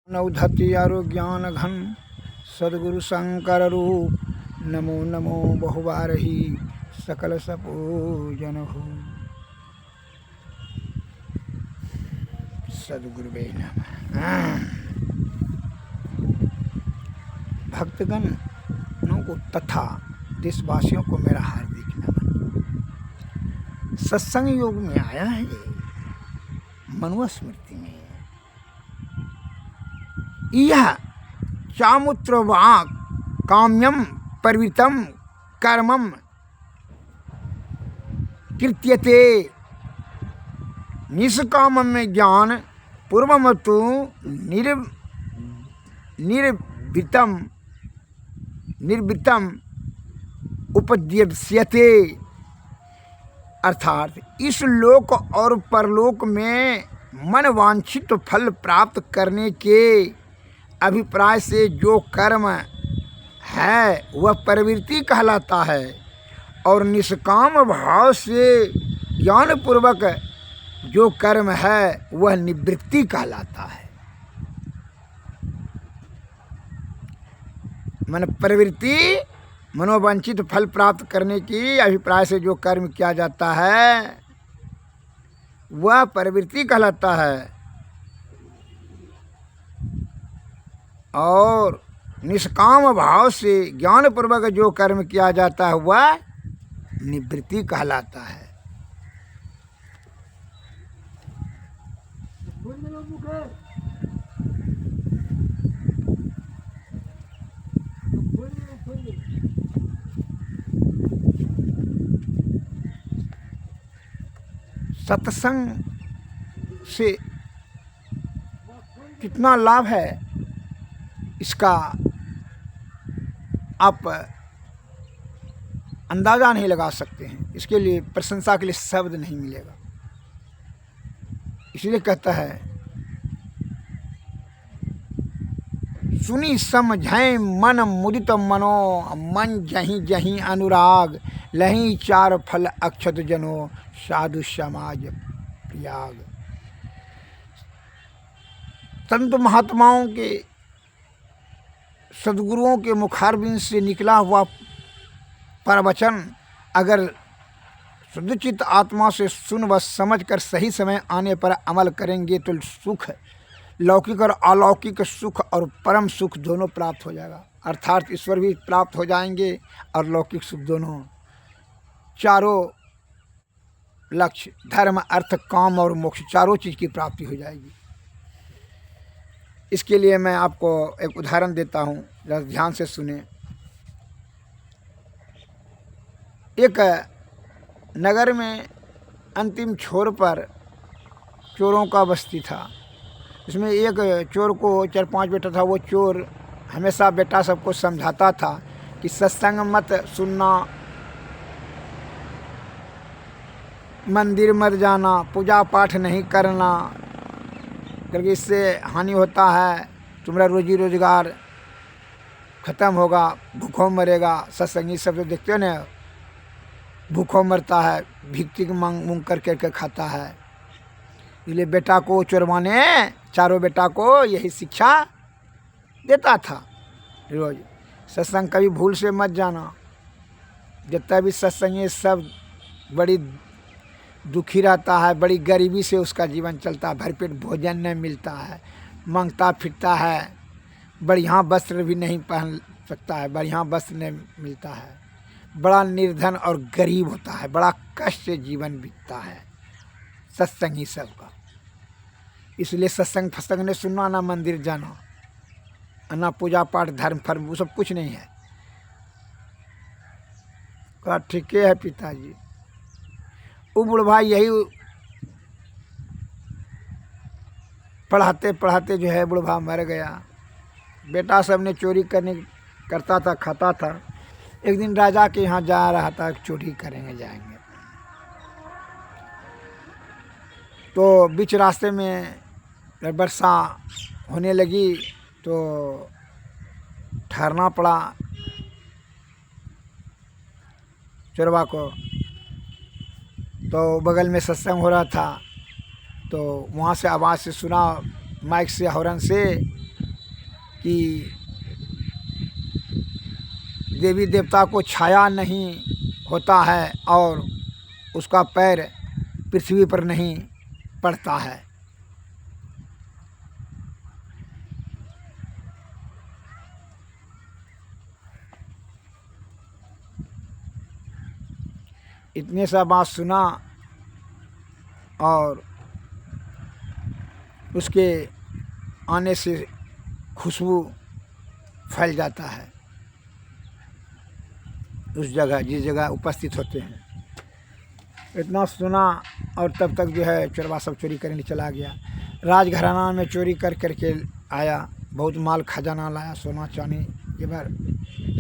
नवधति अरु ज्ञान घन सद्गुरु शंकर रूप नमो नमो बहुबारही सकल सपूजन हो। सद्गुरुवे नमः। भक्तगणों को तथा देशवासियों को मेरा हार्दिक नमन। सत्संग योग में आया है मनुस्मृति में यह चामुत्र वाक् काम्यम परिवृतम कर्मम कृत्यते निष्काम में ज्ञान पूर्वमतु निर्वृतम उपद्यस्यते। अर्थात इस लोक और परलोक में मन वांछित फल प्राप्त करने के अभिप्राय से जो कर्म है वह प्रवृत्ति कहलाता है और निष्काम भाव से ज्ञानपूर्वक जो कर्म है वह निवृत्ति कहलाता है। मन प्रवृत्ति मनोवांछित फल प्राप्त करने की अभिप्राय से जो कर्म किया जाता है वह प्रवृत्ति कहलाता है और निष्काम भाव से ज्ञानपूर्वक जो कर्म किया जाता है वह निवृत्ति कहलाता है। सत्संग से कितना लाभ है इसका आप अंदाज़ा नहीं लगा सकते हैं। इसके लिए प्रशंसा के लिए शब्द नहीं मिलेगा। इसलिए कहता है सुनी समझै मन मुदित मनो मन जहीं जहीं अनुराग लहीं चार फल अक्षत जनो साधु समाज प्रियाग। संत महात्माओं के सद्गुरुओं के मुखारबिंद से निकला हुआ प्रवचन अगर शुद्धचित्त आत्मा से सुन व समझ कर सही समय आने पर अमल करेंगे तो सुख लौकिक और अलौकिक सुख और परम सुख दोनों प्राप्त हो जाएगा। अर्थात ईश्वर भी प्राप्त हो जाएंगे और लौकिक सुख दोनों। चारों लक्ष्य धर्म अर्थ काम और मोक्ष चारों चीज़ की प्राप्ति हो जाएगी। इसके लिए मैं आपको एक उदाहरण देता हूँ, जरा ध्यान से सुने। एक नगर में अंतिम छोर पर चोरों का बस्ती था। इसमें एक चोर को 4-5 बेटा था। वो चोर हमेशा बेटा सबको समझाता था कि सत्संग मत सुनना, मंदिर मत जाना, पूजा पाठ नहीं करना, क्योंकि इससे हानि होता है, तुम्हारा रोजी रोजगार ख़त्म होगा, भूखों मरेगा। सत्संगी सब तो देखते हो ना, भूखों मरता है, भिक्षी मांग करके खाता है। इसलिए बेटा को चोरवाने चारों बेटा को यही शिक्षा देता था रोज। सत्संग कभी भूल से मत जाना। जितना भी सत्संगी सब बड़ी दुखी रहता है, बड़ी गरीबी से उसका जीवन चलता है, भरपेट भोजन नहीं मिलता है, मांगता फिरता है, बढ़िया वस्त्र भी नहीं पहन सकता है, बढ़िया वस्त्र नहीं मिलता है, बड़ा निर्धन और गरीब होता है, बड़ा कष्ट से जीवन बीतता है सत्संगी सबका। इसलिए सत्संग फत्संग ने सुनना, ना मंदिर जाना, ना पूजा पाठ धर्म फर्म, वो सब कुछ नहीं है। कहा ठीक है पिताजी। वो बुढ़वा यही पढ़ाते पढ़ाते जो है बुढ़वा मर गया। बेटा सब ने चोरी करता था, खाता था। एक दिन राजा के यहाँ जा रहा था, चोरी करेंगे जाएंगे। तो बीच रास्ते में वर्षा होने लगी तो ठहरना पड़ा चोरवा को। तो बगल में सत्संग हो रहा था तो वहाँ से आवाज़ से सुना, माइक से हॉर्न से कि देवी देवता को छाया नहीं होता है और उसका पैर पृथ्वी पर नहीं पड़ता है। इतने सा बात सुना और उसके आने से खुशबू फैल जाता है उस जगह जिस जगह उपस्थित होते हैं। इतना सुना और तब तक जो है चोरवा सब चोरी करने चला गया। राजघराना में चोरी कर करके आया, बहुत माल खजाना लाया, सोना चांदी जेवर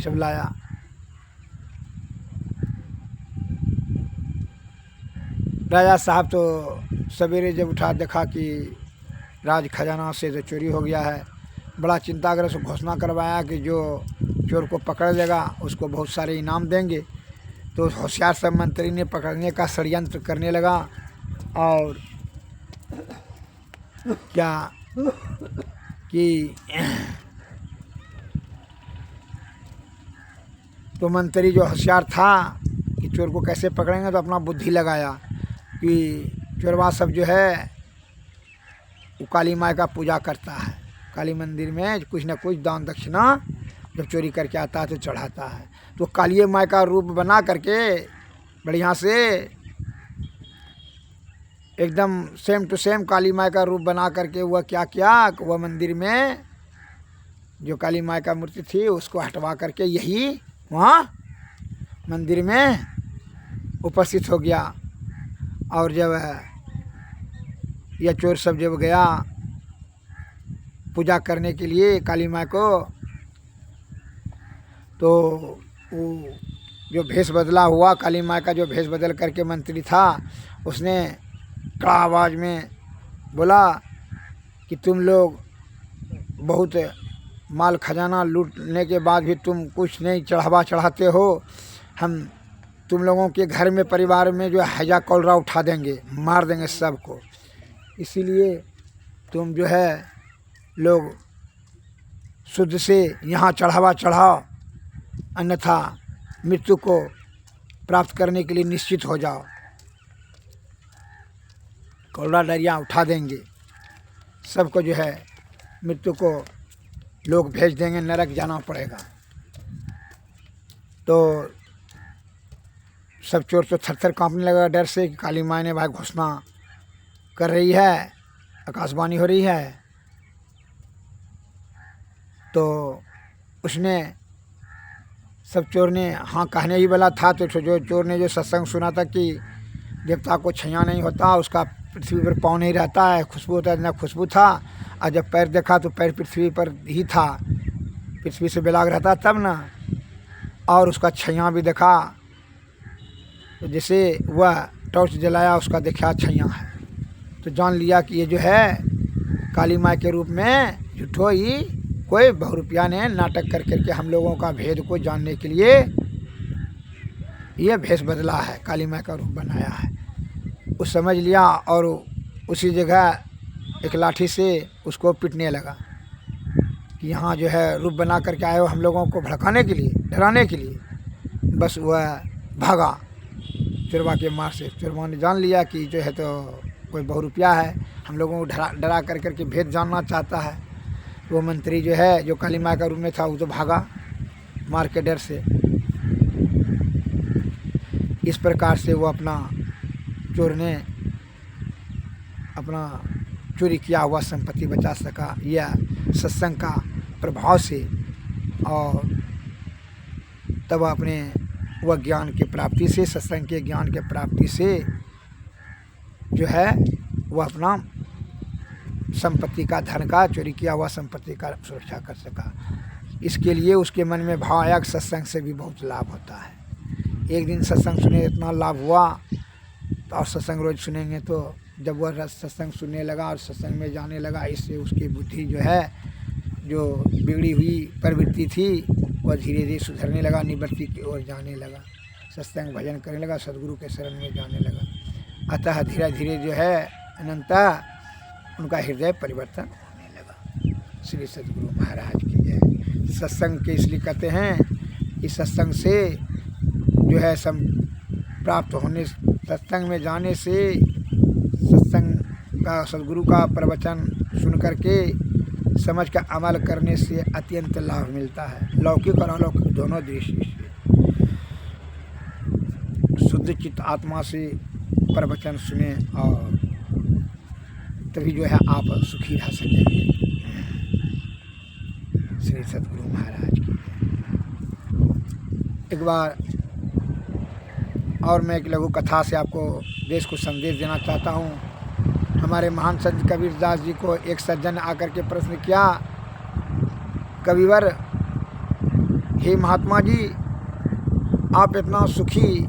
सब लाया। राजा साहब तो सवेरे जब उठा देखा कि राज खजाना से तो चोरी हो गया है, बड़ा चिंताग्रस्त घोषणा करवाया कि जो चोर को पकड़ लेगा उसको बहुत सारे इनाम देंगे। तो होशियार सब मंत्री ने पकड़ने का षड्यंत्र करने लगा और क्या कि तो मंत्री जो होशियार था कि चोर को कैसे पकड़ेंगे, तो अपना बुद्धि लगाया कि चोरवा सब जो है वो काली माई का पूजा करता है, काली मंदिर में कुछ न कुछ दान दक्षिणा जब चोरी करके आता है तो चढ़ाता है। तो काली माई का रूप बना करके बढ़िया से एकदम सेम टू सेम काली माई का रूप बना करके वह क्या किया, वह मंदिर में जो काली माई का मूर्ति थी उसको हटवा करके यही वहाँ मंदिर में उपस्थित हो गया। और जब यह चोर सब जब गया पूजा करने के लिए काली माई को, तो वो जो भेष बदला हुआ काली माई का जो भेष बदल करके मंत्री था उसने कड़ा आवाज़ में बोला कि तुम लोग बहुत माल खजाना लूटने के बाद भी तुम कुछ नहीं चढ़ाते हो, हम तुम लोगों के घर में परिवार में जो हैजा कौलरा उठा देंगे, मार देंगे सबको। इसीलिए तुम जो है लोग शुद्ध से यहाँ चढ़ावा चढ़ाओ, अन्यथा मृत्यु को प्राप्त करने के लिए निश्चित हो जाओ, कौलरा डरिया उठा देंगे, सबको जो है मृत्यु को लोग भेज देंगे, नरक जाना पड़ेगा। तो सब चोर तो थर थर काँपने लगा डर से कि काली माई ने भाई घोषणा कर रही है, आकाशवाणी हो रही है। तो उसने सब चोर ने हाँ कहने ही वाला था, तो जो चोर ने जो सत्संग सुना था कि देवता को छैया नहीं होता, उसका पृथ्वी पर पाँव नहीं रहता है, खुशबू होता है, ना खुशबू था। और जब पैर देखा तो पैर पृथ्वी पर ही था, पृथ्वी से बेलाग रहता तब ना। और उसका छैया भी देखा, तो जैसे वह टॉर्च जलाया उसका देखा छैया है, तो जान लिया कि ये जो है काली माई के रूप में झूठो ही कोई बहुरूपिया ने नाटक कर करके हम लोगों का भेद को जानने के लिए ये भेष बदला है, काली माई का रूप बनाया है। वो समझ लिया और उसी जगह एक लाठी से उसको पीटने लगा कि यहाँ जो है रूप बना करके आए हो हम लोगों को भड़काने के लिए, डराने के लिए। बस वह भागा चोरवा के मार से। चोरवा ने जान लिया कि जो है तो कोई बहुरूपिया है, हम लोगों को डरा कर करके भेद जानना चाहता है। वो मंत्री जो है जो काली माई का रूप में था वो तो भागा मार के डर से। इस प्रकार से वो अपना चोर ने अपना चोरी किया हुआ संपत्ति बचा सका, यह सत्संग का प्रभाव से। और तब अपने वह ज्ञान की प्राप्ति से, सत्संग के ज्ञान के प्राप्ति से जो है वह अपना संपत्ति का, धन का, चोरी किया हुआ संपत्ति का सुरक्षा कर सका। इसके लिए उसके मन में भाव आया कि सत्संग से भी बहुत लाभ होता है। एक दिन सत्संग सुने इतना लाभ हुआ, तो और सत्संग रोज सुनेंगे। तो जब वह सत्संग सुनने लगा और सत्संग में जाने लगा, इससे उसकी बुद्धि जो है, जो बिगड़ी हुई प्रवृत्ति थी, वह धीरे धीरे सुधरने लगा, निवृत्ति की ओर जाने लगा, सत्संग भजन करने लगा, सदगुरु के शरण में जाने लगा। अतः धीरे धीरे जो है अनंतः उनका हृदय परिवर्तन होने लगा। श्री सद्गुरु महाराज की जय। सत्संग के इसलिए कहते हैं कि सत्संग से जो है सब प्राप्त होने, सत्संग में जाने से, सत्संग का सद्गुरु का प्रवचन सुन करके समझ कर अमल करने से अत्यंत लाभ मिलता है, लौकिक और अलौकिक दोनों दृष्टि से। शुद्ध चित्त आत्मा से प्रवचन सुने और तभी जो है आप सुखी रह सकेंगे। श्री सद्गुरु महाराज की। एक बार और मैं एक लघु कथा से आपको देश को संदेश देना चाहता हूँ। हमारे महान संत कबीरदास जी को एक सज्जन आकर के प्रश्न किया, कविवर, हे महात्मा जी, आप इतना सुखी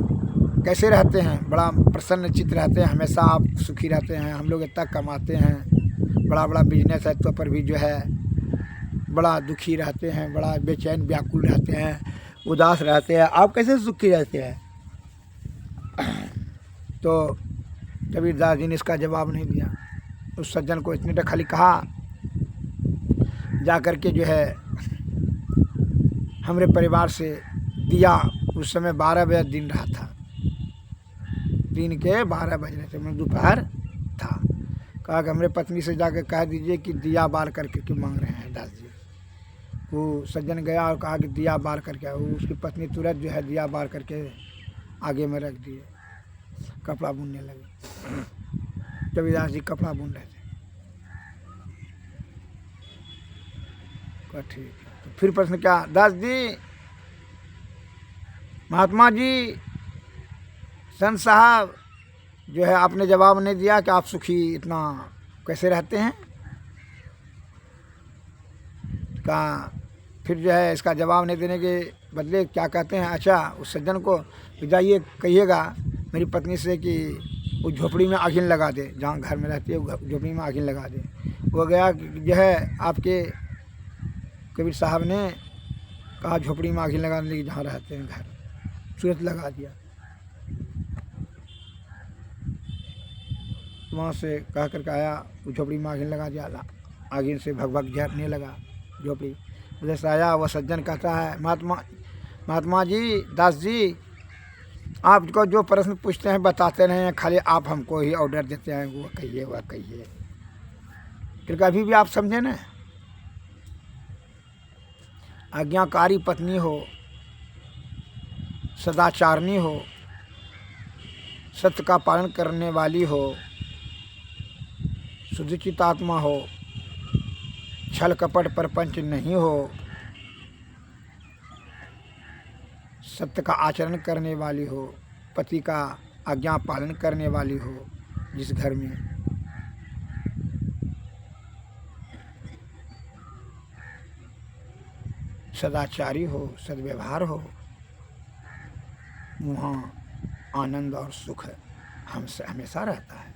कैसे रहते हैं? बड़ा प्रसन्न चित्त रहते हैं, हमेशा आप सुखी रहते हैं, हम लोग इतना कमाते हैं, बड़ा बड़ा बिजनेस है तो पर भी जो है बड़ा दुखी रहते हैं, बड़ा बेचैन व्याकुल रहते हैं, उदास रहते हैं, आप कैसे सुखी रहते हैं? तो कबीरदास जी ने इसका जवाब नहीं दिया। उस सज्जन को इतने तक खाली कहा, जा कर के जो है हमारे परिवार से दिया, उस समय 12 बजे दिन रहा था, दिन के 12 बज रहे थे, मतलब दोपहर था। कहा कि हमारे पत्नी से जाकर कह दीजिए कि दिया बार करके क्यों मांग रहे हैं दास जी। वो सज्जन गया और कहा कि दिया बार करके, वो उसकी पत्नी तुरंत जो है दिया बार करके आगे में रख दिए, कपड़ा बुनने लगे। कबीरदास जी कपड़ा बुन रहे थे। कहा ठीक है। तो फिर प्रश्न क्या, दास जी, महात्मा जी, संत साहब, जो है आपने जवाब नहीं दिया कि आप सुखी इतना कैसे रहते हैं? कहा फिर जो है इसका जवाब नहीं देने के बदले क्या कहते हैं, अच्छा उस सज्जन को जाइए कहिएगा मेरी पत्नी से कि वो झोपड़ी में आगिन लगा दे, जहाँ घर में रहती है झोपड़ी में आगिन लगा दे। वो गया जो है आपके कबीर साहब ने कहा झोपड़ी में आगिन लगाने लगी जहाँ रहते हैं घर, तुरंत लगा दिया। वहाँ से कह करके आया, वो झोपड़ी में आगिन लगा दिया, आगिन से भग भग झरने लगा झोपड़ी। उधर से आया, वह सज्जन कहता है, महात्मा जी, दास जी, आपको जो प्रश्न पूछते हैं बताते नहीं हैं, खाली आप हमको ही ऑर्डर देते हैं, वो कहिए वह कहिए। क्योंकि अभी भी आप समझे ना, आज्ञाकारी पत्नी हो, सदाचारणी हो, सत्य का पालन करने वाली हो, शुद्धचित आत्मा हो, छल कपट प्रपंच नहीं हो, सत्य का आचरण करने वाली हो, पति का आज्ञा पालन करने वाली हो, जिस घर में सदाचारी हो, सद्व्यवहार हो, वहाँ आनंद और सुख हमसे हमेशा रहता है।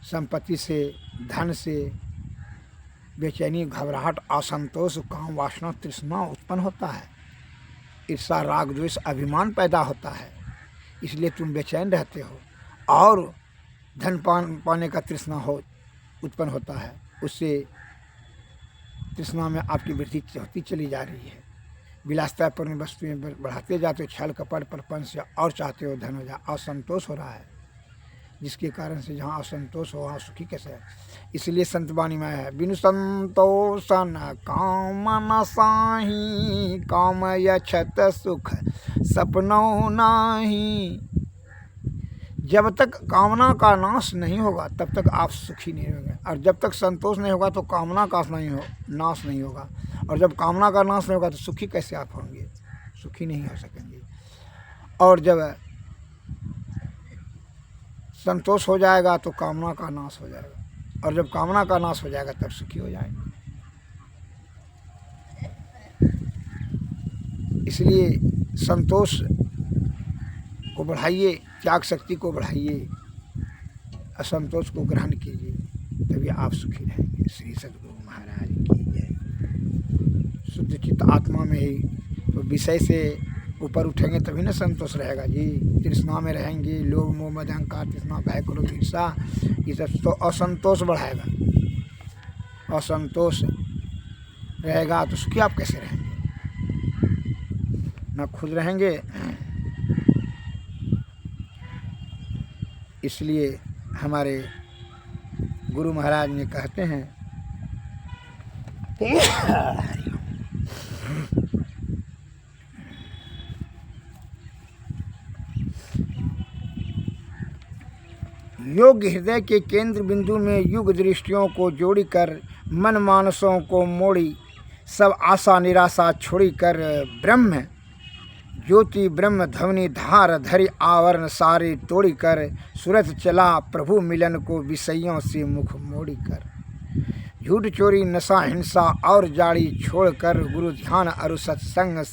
संपत्ति से, धन से बेचैनी, घबराहट, असंतोष, काम, वासना, तृष्णा उत्पन्न होता है, ईर्षा, राग, द्वेष, अभिमान पैदा होता है, इसलिए तुम बेचैन रहते हो। और धन पाने का तृष्णा उत्पन्न होता है, उससे तृष्णा में आपकी वृद्धि होती चली जा रही है, विलासतापूर्ण वस्तुएं बढ़ाते जाते हो, छल कपट प्रपंच से और चाहते हो धन हो जाए, असंतोष हो रहा है, जिसके कारण से जहाँ असंतोष हो वहाँ सुखी कैसे है। इसलिए संत वाणी में है, बिनु संतोष न काम न साही, काम यछत सुख सपनों नाही। जब तक कामना का नाश नहीं होगा तब तक आप सुखी नहीं होंगे, और जब तक संतोष नहीं होगा तो कामना का नाश नहीं होगा, और जब कामना का नाश नहीं होगा तो सुखी कैसे आप होंगे? सुखी नहीं हो सकेंगे। और जब संतोष हो जाएगा तो कामना का नाश हो जाएगा, और जब कामना का नाश हो जाएगा तब सुखी हो जाएंगे। इसलिए संतोष को बढ़ाइए, त्याग शक्ति को बढ़ाइए, असंतोष को ग्रहण कीजिए, तभी आप सुखी रहेंगे। श्री सद्गुरु महाराज की जय। शुद्ध चित्त आत्मा में ही तो विषय से ऊपर उठेंगे तभी ना संतोष रहेगा जी। तृष्णा में रहेंगे, लोभ मोह मद अहंकार तृष्णा भय क्रोध ईर्षा, ये सब तो असंतोष बढ़ाएगा। असंतोष रहेगा तो सुखी आप कैसे रहेंगे? न खुद रहेंगे। इसलिए हमारे गुरु महाराज ने कहते हैं योग हृदय के केंद्र बिंदु में युग दृष्टियों को जोड़ी कर मन मानसों को मोड़ी, सब आशा निराशा छोड़ी कर ब्रह्म ज्योति ब्रह्म ध्वनि धार धरि आवरण सारे तोड़ी कर, सूरत चला प्रभु मिलन को विषयों से मुख मोड़ी कर। झूठ चोरी नशा हिंसा और जाड़ी छोड़कर गुरु ध्यान और सत्संग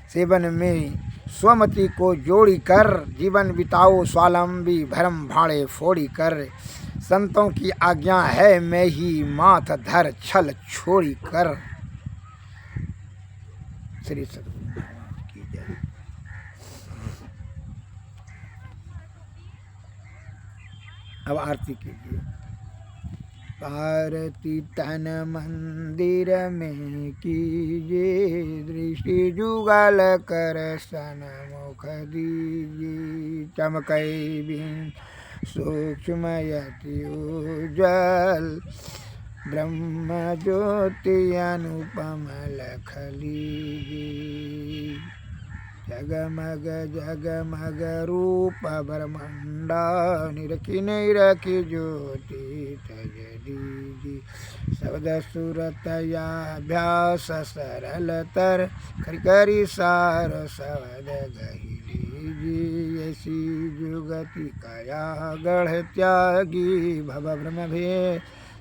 सेवन में स्वमति को जोड़ी कर, जीवन बिताओ स्वावलंबी भरम भाड़े फोड़ी कर। संतों की आज्ञा है मैं ही माथ धर छल छोड़ी कर। श्री सद्गुरु महाराज की जय। अब आरती कीजिए। आरती तन मंदिर में कीजिए, दृष्टि जुगल कर सन्मुख दीजिए। चमकई बिन सूक्ष्म यति उज्ज्वल, ब्रह्म ज्योति अनुपम लख लीजिए। जगमग जगमग रूप ब्रह्मांडा, निरखी निरखी ज्योति तज दीजिए। शब्द सुरत याभ्यास सरलतर, करी सार शब्द गही लीजिए। ऐसी जुगति कया गढ़ त्यागी, भव ब्रह्म भे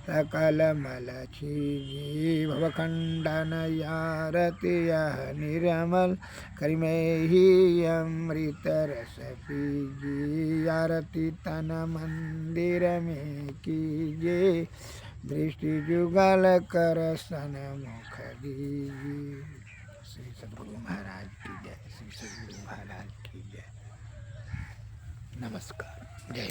सकल मल छीजी। भवखंडन यारति यह निर्मल, करि में ही अमृत रस पीजी। आरती तन मंदिर में कीजिए, दृष्टि जुगल कर सन्मुख दीजिए। श्री सद्गुरु महाराज की जय। श्री सद्गुरु महाराज की जय। नमस्कार। जय।